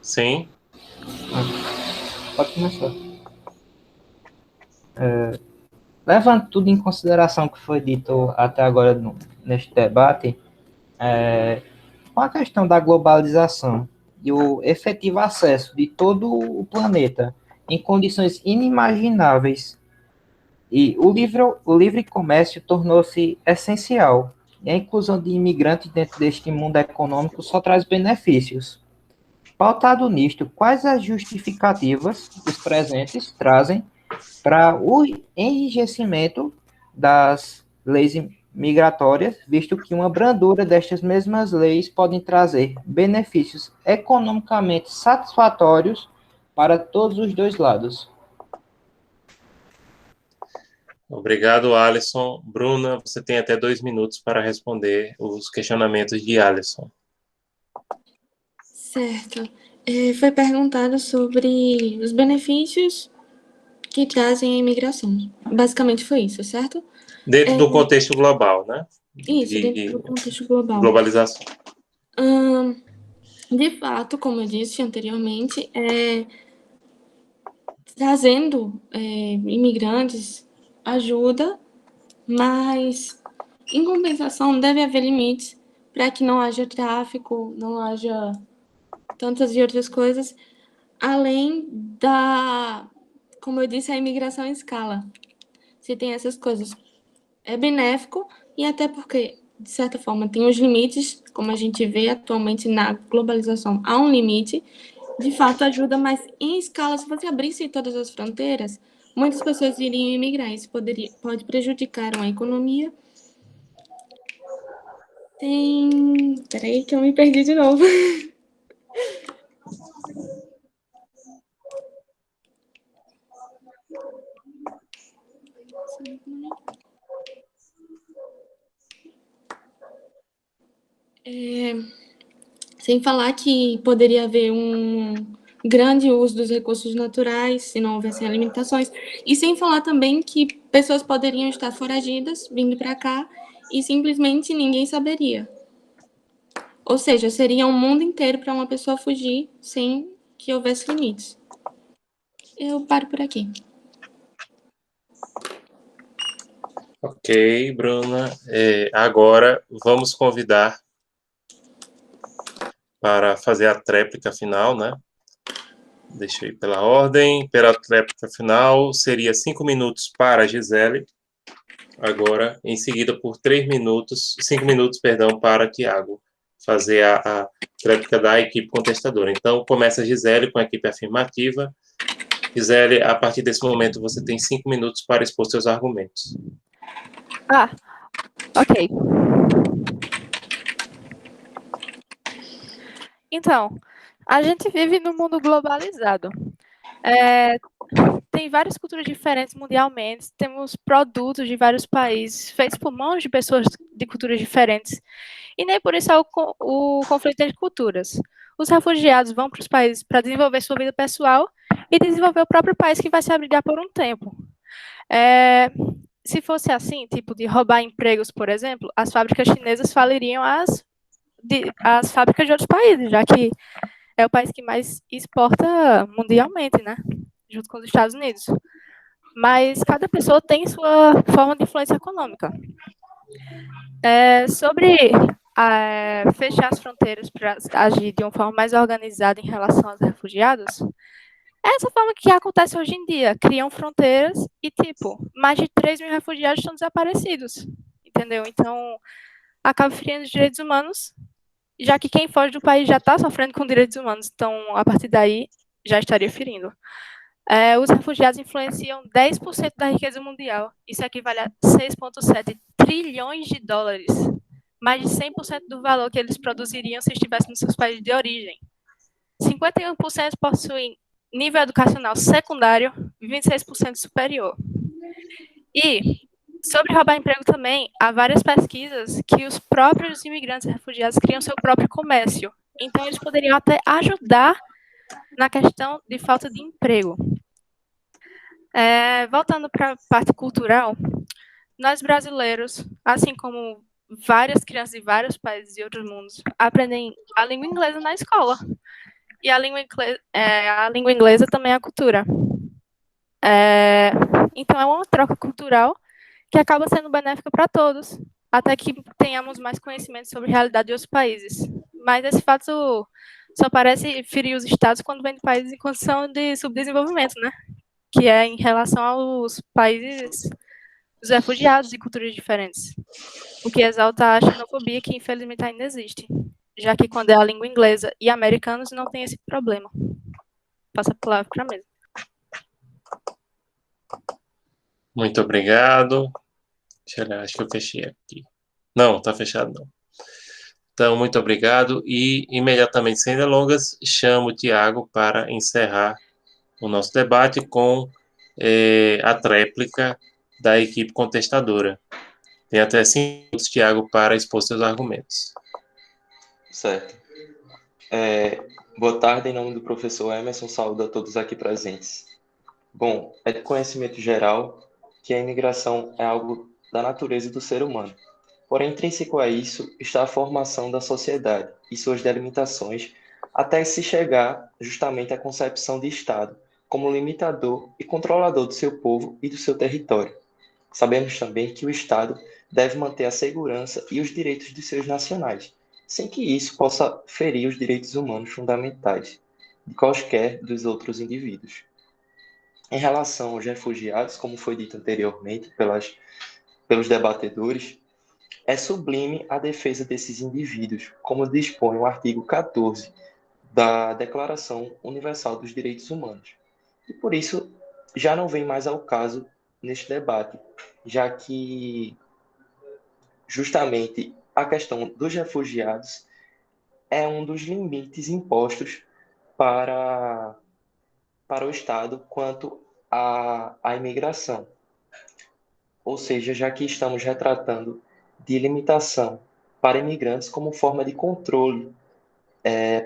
Sim? Pode começar. Levando tudo em consideração que foi dito até agora neste debate, com a questão da globalização e o efetivo acesso de todo o planeta em condições inimagináveis, e o livre comércio tornou-se essencial, e a inclusão de imigrantes dentro deste mundo econômico só traz benefícios. Pautado nisto, quais as justificativas os presentes trazem para o enrijecimento das leis migratórias, visto que uma brandura destas mesmas leis podem trazer benefícios economicamente satisfatórios para todos os dois lados? Obrigado, Alisson. Bruna, você tem até 2 minutos para responder os questionamentos de Alisson. Certo. Foi perguntado sobre os benefícios que trazem a imigração. Basicamente foi isso, certo? Dentro do contexto global, né? Isso, dentro do contexto global. Globalização. De fato, como eu disse anteriormente, trazendo imigrantes ajuda, mas, em compensação, deve haver limites para que não haja tráfico, não haja tantas e outras coisas, além da, como eu disse, a imigração em escala. Se tem essas coisas, é benéfico, e até porque, de certa forma, tem os limites, como a gente vê atualmente na globalização, há um limite, de fato ajuda, mas em escala, se você abrisse todas as fronteiras, muitas pessoas iriam imigrar. Isso pode prejudicar a economia. Peraí que eu me perdi de novo. Sem falar que poderia haver um grande uso dos recursos naturais, se não houvessem limitações, e sem falar também que pessoas poderiam estar foragidas, vindo para cá, e simplesmente ninguém saberia. Ou seja, seria um mundo inteiro para uma pessoa fugir sem que houvesse limites. Eu paro por aqui. Ok, Bruna. Agora vamos convidar para fazer a tréplica final, né? Deixa eu ir pela ordem. Pela tréplica final, seria 5 minutos para a Gisele. Agora, em seguida, por 5 minutos, perdão, para Tiago fazer a tréplica da equipe contestadora. Então, começa a Gisele com a equipe afirmativa. Gisele, a partir desse momento, você tem 5 minutos para expor seus argumentos. Ok. Então, a gente vive num mundo globalizado. Tem várias culturas diferentes mundialmente, temos produtos de vários países feitos por mãos de pessoas de culturas diferentes. E nem por isso há o conflito entre culturas. Os refugiados vão para os países para desenvolver sua vida pessoal e desenvolver o próprio país que vai se abrigar por um tempo. Se fosse assim, tipo de roubar empregos, por exemplo, as fábricas chinesas faliriam as fábricas de outros países, já que é o país que mais exporta mundialmente, né? Junto com os Estados Unidos. Mas cada pessoa tem sua forma de influência econômica. Sobre fechar as fronteiras para agir de uma forma mais organizada em relação aos refugiados, é essa forma que acontece hoje em dia. Criam fronteiras e, mais de 3 mil refugiados estão desaparecidos. Entendeu? Então, acaba ferindo os direitos humanos, já que quem foge do país já está sofrendo com direitos humanos. Então, a partir daí, já estaria ferindo. Os refugiados influenciam 10% da riqueza mundial. Isso equivale a 6,7 trilhões de dólares. Mais de 100% do valor que eles produziriam se estivessem nos seus países de origem. 51% possuem nível educacional secundário, 26% superior. E, sobre roubar emprego também, há várias pesquisas que os próprios imigrantes e refugiados criam seu próprio comércio. Então, eles poderiam até ajudar na questão de falta de emprego. Voltando para a parte cultural, nós brasileiros, assim como várias crianças de vários países e outros mundos, aprendem a língua inglesa na escola. E a língua inglesa também é a cultura. Então, é uma troca cultural que acaba sendo benéfica para todos, até que tenhamos mais conhecimento sobre a realidade de outros países. Mas esse fato só parece ferir os estados quando vem de países em condição de subdesenvolvimento, né? Que é em relação aos países dos refugiados de culturas diferentes. O que exalta a xenofobia que, infelizmente, ainda existe. Já que quando é a língua inglesa e americanos, não tem esse problema. Passa a palavra para a mesa. Muito obrigado. Deixa eu olhar, acho que eu fechei aqui. Não, está fechado não. Então, muito obrigado. E, imediatamente, sem delongas, chamo o Tiago para encerrar o nosso debate com a tréplica da equipe contestadora. Tem até 5 minutos, Tiago, para expor seus argumentos. Certo. Boa tarde, em nome do professor Emerson, saúdo a todos aqui presentes. Bom, é de conhecimento geral que a imigração é algo da natureza do ser humano. Porém, intrínseco a isso está a formação da sociedade e suas delimitações, até se chegar justamente à concepção de Estado como limitador e controlador do seu povo e do seu território. Sabemos também que o Estado deve manter a segurança e os direitos de seus nacionais, sem que isso possa ferir os direitos humanos fundamentais de quaisquer dos outros indivíduos. Em relação aos refugiados, como foi dito anteriormente pelos debatedores, é sublime a defesa desses indivíduos, como dispõe o artigo 14 da Declaração Universal dos Direitos Humanos. E por isso já não vem mais ao caso neste debate, já que justamente a questão dos refugiados é um dos limites impostos para o Estado quanto à imigração. Ou seja, já que estamos retratando de limitação para imigrantes como forma de controle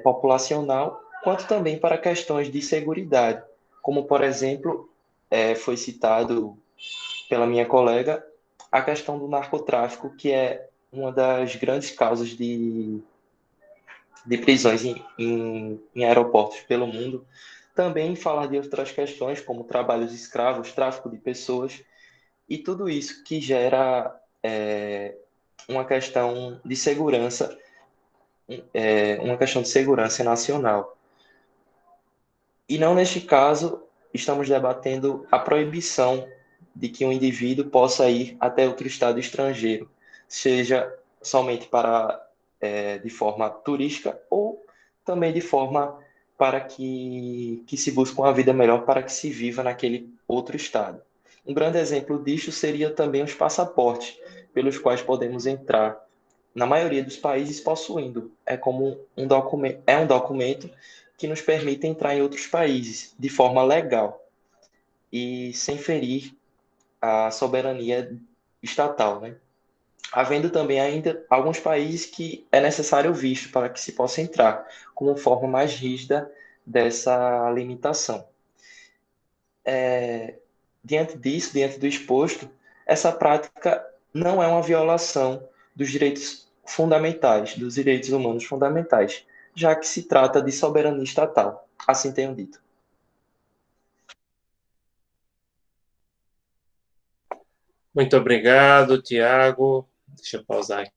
populacional, quanto também para questões de seguridade, como, por exemplo, foi citado pela minha colega, a questão do narcotráfico, que é uma das grandes causas de prisões em aeroportos pelo mundo. Também falar de outras questões, como trabalhos escravos, tráfico de pessoas, e tudo isso que gera uma questão de segurança, uma questão de segurança nacional. E não neste caso, estamos debatendo a proibição de que um indivíduo possa ir até outro estado estrangeiro, seja somente de forma turística ou também de forma para que se busque uma vida melhor, para que se viva naquele outro estado. Um grande exemplo disso seria também os passaportes, pelos quais podemos entrar na maioria dos países possuindo. É um documento que nos permite entrar em outros países de forma legal e sem ferir a soberania estatal, né? Havendo também ainda alguns países que é necessário o visto para que se possa entrar, como forma mais rígida dessa limitação. Diante disso, diante do exposto, essa prática não é uma violação dos direitos fundamentais, dos direitos humanos fundamentais, já que se trata de soberania estatal, assim tenho dito. Muito obrigado, Tiago. Deixa eu pausar aqui.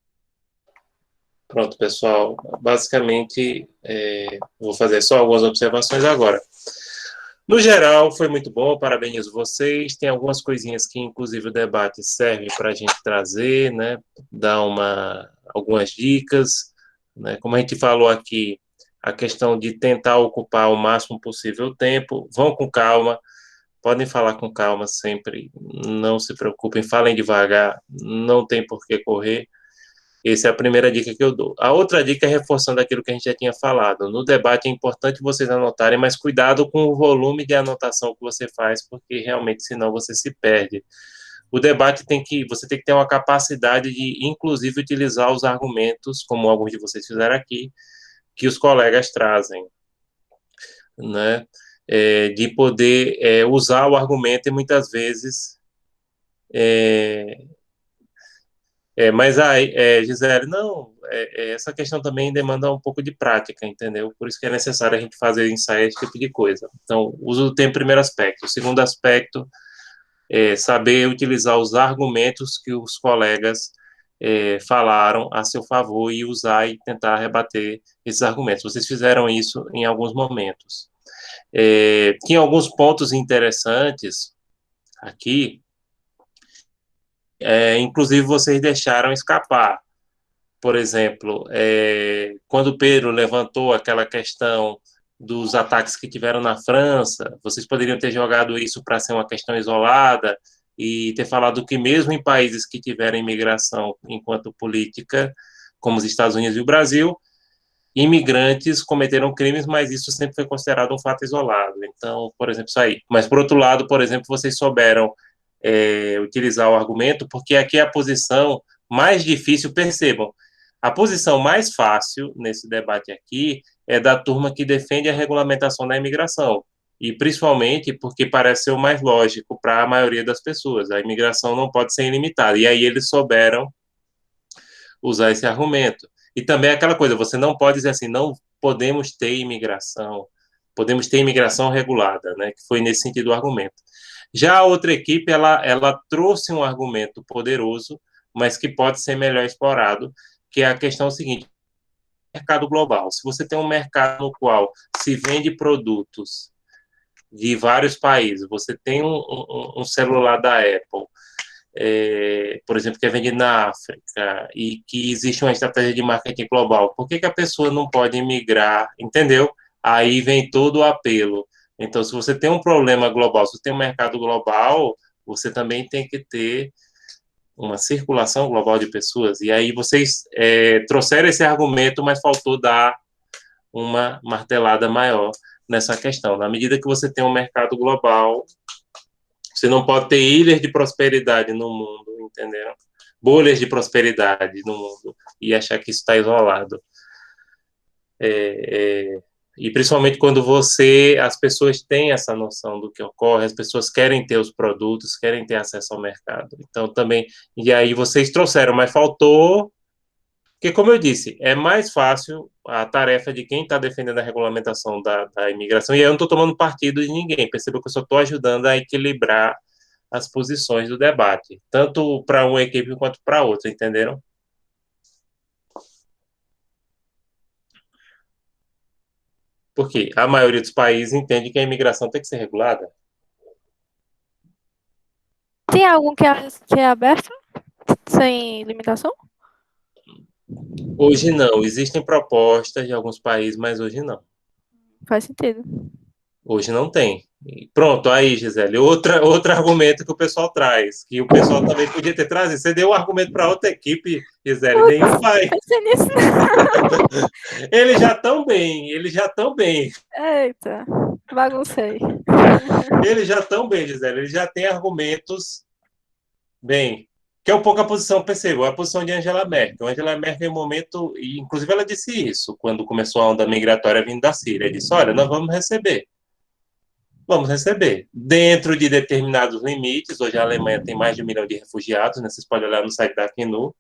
Pronto, pessoal. Basicamente, vou fazer só algumas observações agora. No geral, foi muito bom, parabenizo vocês. Tem algumas coisinhas que, inclusive, o debate serve para a gente trazer, né? Dar algumas dicas, né? Como a gente falou aqui, a questão de tentar ocupar o máximo possível o tempo. Vão com calma, podem falar com calma sempre, não se preocupem, falem devagar, não tem por que correr. Essa é a primeira dica que eu dou. A outra dica é reforçando aquilo que a gente já tinha falado. No debate é importante vocês anotarem, mas cuidado com o volume de anotação que você faz, porque realmente, senão, você se perde. O debate você tem que ter uma capacidade de, inclusive, utilizar os argumentos, como alguns de vocês fizeram aqui, que os colegas trazem, né? De poder usar o argumento e, muitas vezes, mas aí, Gisele, não, essa questão também demanda um pouco de prática, entendeu? Por isso que é necessário a gente fazer ensaio, esse tipo de coisa. Então, uso do tempo, primeiro aspecto. O segundo aspecto é saber utilizar os argumentos que os colegas falaram a seu favor e usar e tentar rebater esses argumentos. Vocês fizeram isso em alguns momentos. Tinha alguns pontos interessantes aqui, inclusive vocês deixaram escapar. Por exemplo, quando Pedro levantou aquela questão dos ataques que tiveram na França, vocês poderiam ter jogado isso para ser uma questão isolada e ter falado que mesmo em países que tiveram imigração enquanto política, como os Estados Unidos e o Brasil, imigrantes cometeram crimes, mas isso sempre foi considerado um fato isolado. Então, por exemplo, isso aí. Mas, por outro lado, por exemplo, vocês souberam utilizar o argumento, porque aqui é a posição mais difícil, percebam, a posição mais fácil nesse debate aqui é da turma que defende a regulamentação da imigração, e principalmente porque parece ser o mais lógico para a maioria das pessoas. A imigração não pode ser ilimitada, e aí eles souberam usar esse argumento. E também aquela coisa, você não pode dizer assim, não podemos ter imigração, podemos ter imigração regulada, né, que foi nesse sentido o argumento. Já a outra equipe, ela trouxe um argumento poderoso, mas que pode ser melhor explorado, que é a questão seguinte: mercado global. Se você tem um mercado no qual se vende produtos de vários países, você tem um celular da Apple, por exemplo, que é vendido na África, e que existe uma estratégia de marketing global, por que a pessoa não pode migrar, entendeu? aí vem todo o apelo. Então, se você tem um problema global, se você tem um mercado global, você também tem que ter uma circulação global de pessoas. E aí vocês trouxeram esse argumento, mas faltou dar uma martelada maior nessa questão. Na medida que você tem um mercado global, você não pode ter ilhas de prosperidade no mundo, entenderam? Bolhas de prosperidade no mundo e achar que isso está isolado. E principalmente quando as pessoas têm essa noção do que ocorre, as pessoas querem ter os produtos, querem ter acesso ao mercado. Então também, e aí vocês trouxeram, mas faltou, porque como eu disse, é mais fácil a tarefa de quem está defendendo a regulamentação da imigração, e aí eu não estou tomando partido de ninguém, perceba que eu só estou ajudando a equilibrar as posições do debate, tanto para uma equipe quanto para outra, entenderam? Porque a maioria dos países entende que a imigração tem que ser regulada. Tem algum que é aberto? Sem limitação? Hoje não. Existem propostas de alguns países, mas hoje não. Faz sentido. Hoje não tem. E pronto, aí, Gisele, outro argumento que o pessoal traz, que o pessoal também podia ter trazido. Você deu um argumento para outra equipe, Gisele, nenhum vai. Pensei nisso. Eles já estão bem. Eita, baguncei. Eles já estão bem, Gisele. Eles já têm argumentos bem. Que é um pouco a posição, perceba, a posição de Angela Merkel. Angela Merkel, em um momento, e inclusive ela disse isso, quando começou a onda migratória vindo da Síria. Ela disse, olha, nós vamos receber. Dentro de determinados limites. Hoje a Alemanha tem mais de 1 milhão de refugiados, né? Vocês podem olhar no site da Acnur.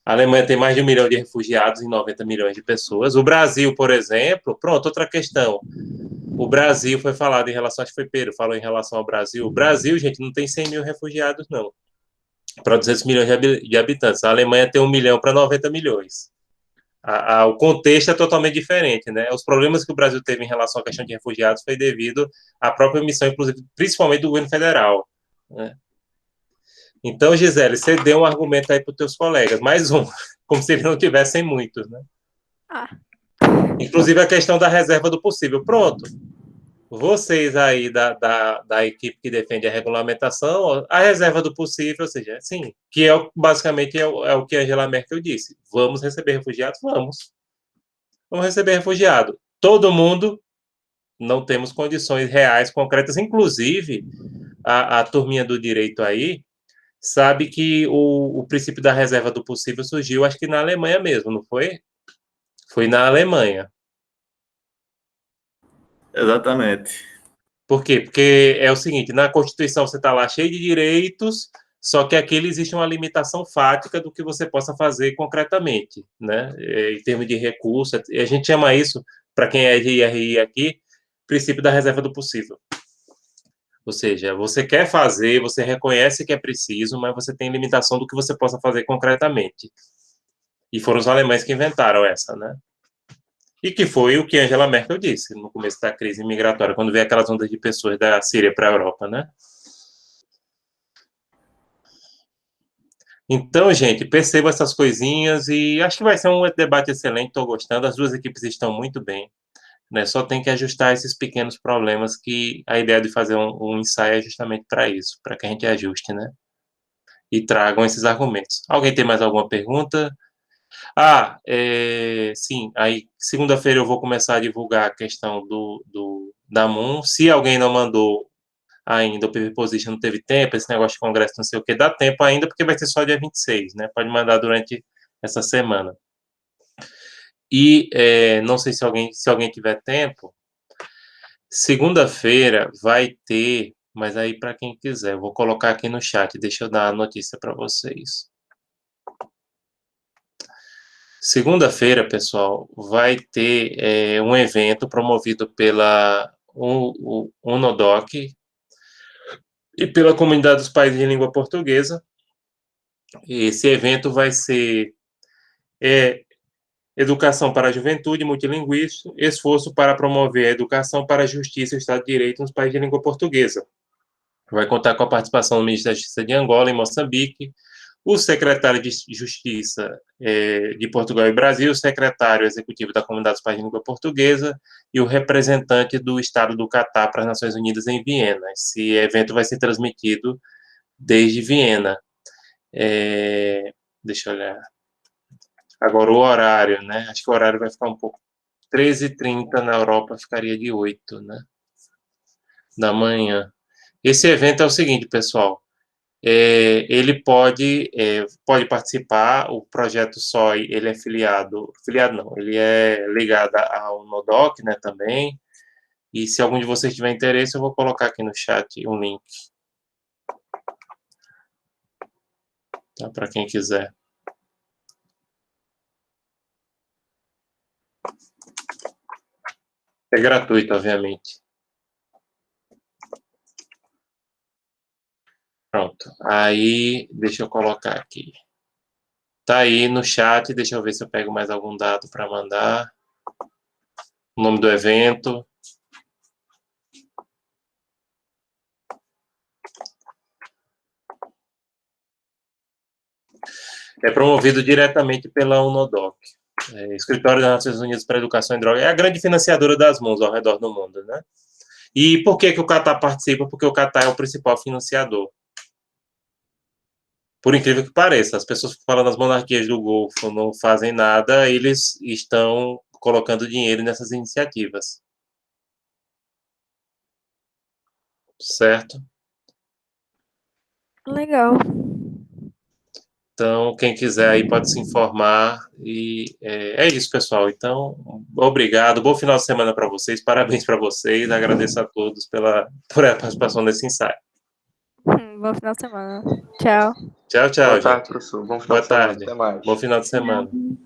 A Alemanha tem mais de 1 milhão de refugiados em 90 milhões de pessoas. O Brasil, por exemplo, pronto, outra questão. O Brasil foi falado em relação, acho que foi Pedro, falou em relação ao Brasil. O Brasil, gente, não tem 100 mil refugiados, não. Para 200 milhões de habitantes. A Alemanha tem 1 milhão para 90 milhões. O contexto é totalmente diferente, né? Os problemas que o Brasil teve em relação à questão de refugiados foi devido à própria emissão, inclusive, principalmente do governo federal, né? Então, Gisele, você deu um argumento aí para os teus colegas, mais um, como se eles não tivessem muitos, né? Inclusive a questão da reserva do possível. Pronto. Vocês aí da equipe que defende a regulamentação, a reserva do possível, ou seja, sim, que basicamente é o que a Angela Merkel disse. Vamos receber refugiados? Vamos. Vamos receber refugiado. Todo mundo, não temos condições reais, concretas. Inclusive, a turminha do direito aí sabe que o princípio da reserva do possível surgiu, acho que na Alemanha mesmo, não foi? Foi na Alemanha. Exatamente. Por quê? Porque é o seguinte, na Constituição você está lá cheio de direitos, só que aqui existe uma limitação fática do que você possa fazer concretamente, né? Em termos de recurso, a gente chama isso, para quem é de IRI aqui, princípio da reserva do possível. Ou seja, você quer fazer, você reconhece que é preciso, mas você tem limitação do que você possa fazer concretamente. E foram os alemães que inventaram essa, né? E que foi o que Angela Merkel disse no começo da crise migratória, quando veio aquelas ondas de pessoas da Síria para a Europa, né? Então, gente, perceba essas coisinhas e acho que vai ser um debate excelente, estou gostando, as duas equipes estão muito bem, né? Só tem que ajustar esses pequenos problemas que a ideia de fazer um ensaio é justamente para isso, para que a gente ajuste, né? E tragam esses argumentos. Alguém tem mais alguma pergunta? Sim, aí segunda-feira eu vou começar a divulgar a questão da MUN. Se alguém não mandou ainda, o PV Position não teve tempo, esse negócio de congresso não sei o que, dá tempo ainda, porque vai ser só dia 26, né? Pode mandar durante essa semana. E não sei se alguém tiver tempo, segunda-feira vai ter, mas aí para quem quiser, eu vou colocar aqui no chat, deixa eu dar a notícia para vocês. Segunda-feira, pessoal, vai ter um evento promovido pela UNODOC e pela Comunidade dos Países de Língua Portuguesa. Esse evento vai ser Educação para a Juventude, Multilinguístico, esforço para promover a educação para a justiça e o Estado de Direito nos países de língua portuguesa. Vai contar com a participação do Ministro da Justiça de Angola e Moçambique, o secretário de Justiça de Portugal e Brasil, o secretário executivo da Comunidade dos Pais de Língua Portuguesa e o representante do Estado do Catar para as Nações Unidas em Viena. Esse evento vai ser transmitido desde Viena. Deixa eu olhar. Agora o horário, né? Acho que o horário vai ficar um pouco... 13h30 na Europa ficaria de 8, né? Da manhã. Esse evento é o seguinte, pessoal. Ele pode participar, o projeto SOI, ele é filiado não, ele é ligado ao NODOC, né, também, e se algum de vocês tiver interesse, eu vou colocar aqui no chat um link, tá, para quem quiser. É gratuito, obviamente. Pronto, aí, deixa eu colocar aqui. Tá aí no chat, deixa eu ver se eu pego mais algum dado para mandar. O nome do evento. É promovido diretamente pela UNODOC, Escritório das Nações Unidas para a Educação em Drogas. É a grande financiadora das MUNs ao redor do mundo, né? E por que o Catar participa? Porque o Catar é o principal financiador. Por incrível que pareça, as pessoas que falam das monarquias do Golfo não fazem nada, eles estão colocando dinheiro nessas iniciativas. Certo? Legal. Então, quem quiser aí pode se informar. E é isso, pessoal. Então, obrigado. Bom final de semana para vocês. Parabéns para vocês. Agradeço a todos por a participação nesse ensaio. Bom final de semana. Tchau. Tchau, tchau, Boa gente. tarde, professor. Bom final Boa de semana. tarde. Até mais. Bom final de semana. Tchau.